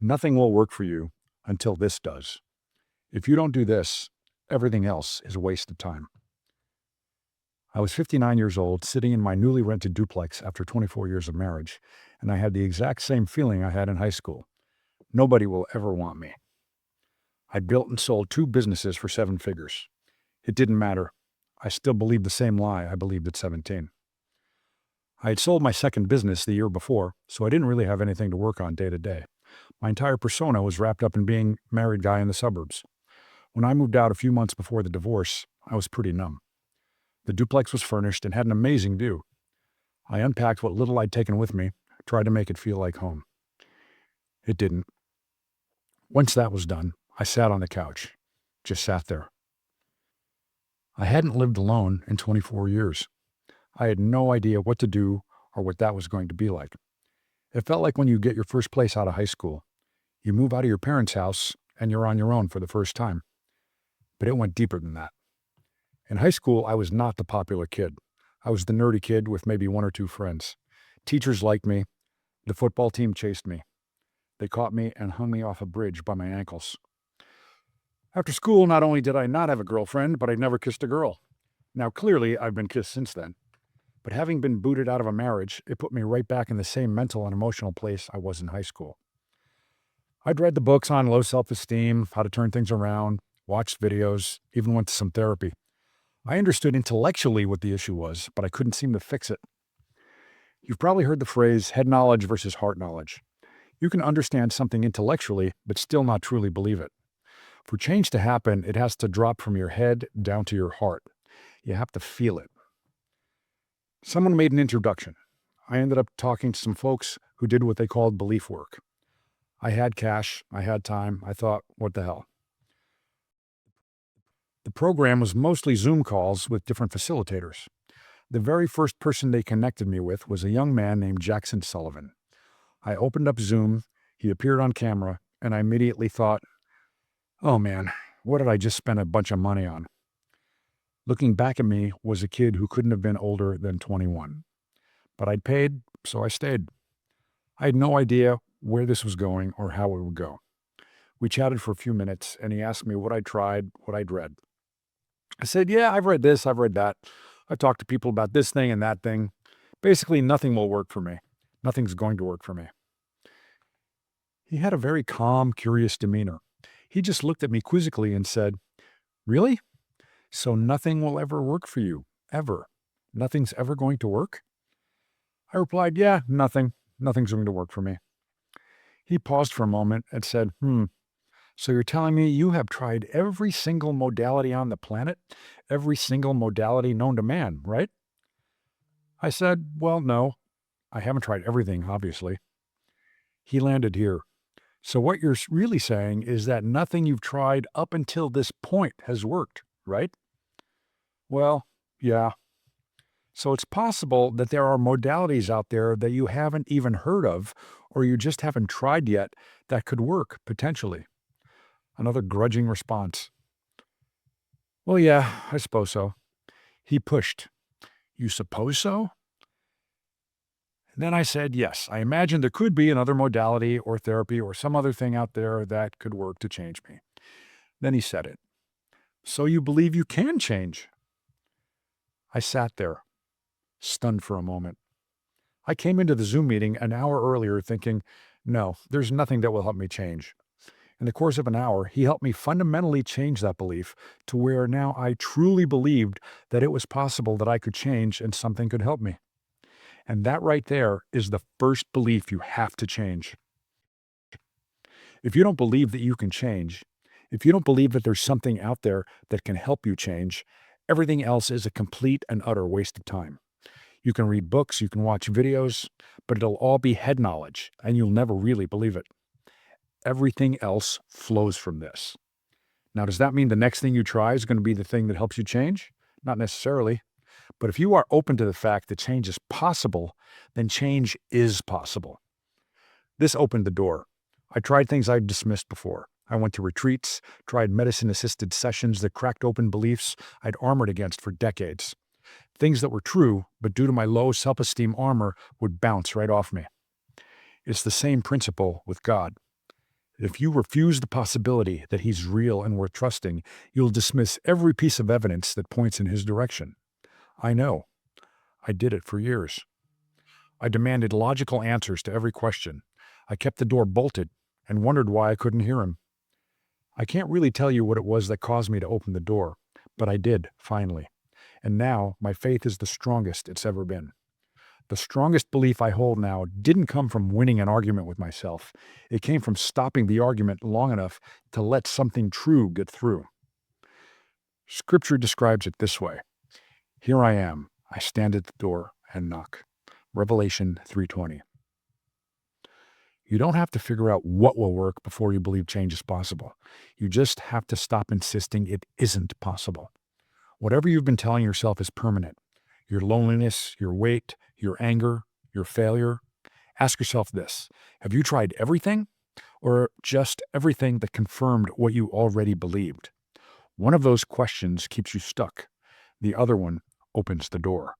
Nothing will work for you until this does. If you don't do this, everything else is a waste of time. I was 59 years old, sitting in my newly rented duplex after 24 years of marriage, and I had the exact same feeling I had in high school. Nobody will ever want me. I built and sold 2 businesses for 7 figures. It didn't matter. I still believed the same lie I believed at 17. I had sold my second business the year before, so I didn't really have anything to work on day to day. My entire persona was wrapped up in being a married guy in the suburbs. When I moved out a few months before the divorce, I was pretty numb. The duplex was furnished and had an amazing view. I unpacked what little I'd taken with me, tried to make it feel like home. It didn't. Once that was done, I sat on the couch. Just sat there. I hadn't lived alone in 24 years. I had no idea what to do or what that was going to be like. It felt like when you get your first place out of high school. You move out of your parents' house and you're on your own for the first time. But it went deeper than that. In high school, I was not the popular kid. I was the nerdy kid with maybe 1 or 2 friends. Teachers liked me. The football team chased me. They caught me and hung me off a bridge by my ankles. After school, not only did I not have a girlfriend, but I'd never kissed a girl. Now, clearly, I've been kissed since then. But having been booted out of a marriage, it put me right back in the same mental and emotional place I was in high school. I'd read the books on low self-esteem, how to turn things around, watched videos, even went to some therapy. I understood intellectually what the issue was, but I couldn't seem to fix it. You've probably heard the phrase head knowledge versus heart knowledge. You can understand something intellectually, but still not truly believe it. For change to happen, it has to drop from your head down to your heart. You have to feel it. Someone made an introduction. I ended up talking to some folks who did what they called belief work. I had cash, I had time, I thought, what the hell? The program was mostly Zoom calls with different facilitators. The very first person they connected me with was a young man named Jackson Sullivan. I opened up Zoom, he appeared on camera, and I immediately thought, oh man, what did I just spend a bunch of money on? Looking back at me was a kid who couldn't have been older than 21. But I'd paid, so I stayed. I had no idea where this was going or how it would go. We chatted for a few minutes, and he asked me what I'd tried, what I'd read. I said, yeah, I've read this, I've read that. I've talked to people about this thing and that thing. Basically, nothing will work for me. Nothing's going to work for me. He had a very calm, curious demeanor. He just looked at me quizzically and said, really? So nothing will ever work for you, ever? Nothing's ever going to work? I replied, yeah, nothing. Nothing's going to work for me. He paused for a moment and said, so you're telling me you have tried every single modality on the planet, every single modality known to man, right? I said, well, no, I haven't tried everything, obviously. He landed here. So what you're really saying is that nothing you've tried up until this point has worked, right? Well, yeah. So it's possible that there are modalities out there that you haven't even heard of, or you just haven't tried yet, that could work, potentially. Another grudging response. Well, yeah, I suppose so. He pushed. You suppose so? Then I said, yes, I imagine there could be another modality or therapy or some other thing out there that could work to change me. Then he said it. So you believe you can change? I sat there, stunned for a moment. I came into the Zoom meeting an hour earlier thinking, no, there's nothing that will help me change. In the course of an hour, he helped me fundamentally change that belief to where now I truly believed that it was possible that I could change and something could help me. And that right there is the first belief you have to change. If you don't believe that you can change, if you don't believe that there's something out there that can help you change, everything else is a complete and utter waste of time. You can read books, you can watch videos, but it'll all be head knowledge, and you'll never really believe it. Everything else flows from this. Now, does that mean the next thing you try is going to be the thing that helps you change? Not necessarily. But if you are open to the fact that change is possible, then change is possible. This opened the door. I tried things I'd dismissed before. I went to retreats, tried medicine-assisted sessions that cracked open beliefs I'd armored against for decades. Things that were true, but due to my low self-esteem armor, would bounce right off me. It's the same principle with God. If you refuse the possibility that he's real and worth trusting, you'll dismiss every piece of evidence that points in his direction. I know. I did it for years. I demanded logical answers to every question. I kept the door bolted and wondered why I couldn't hear him. I can't really tell you what it was that caused me to open the door, but I did, finally. And now my faith is the strongest it's ever been. The strongest belief I hold now didn't come from winning an argument with myself. It came from stopping the argument long enough to let something true get through. Scripture describes it this way. Here I am. I stand at the door and knock. Revelation 3:20. You don't have to figure out what will work before you believe change is possible. You just have to stop insisting it isn't possible. Whatever you've been telling yourself is permanent. Your loneliness, your weight, your anger, your failure. Ask yourself this. Have you tried everything? Or just everything that confirmed what you already believed? One of those questions keeps you stuck. The other one opens the door.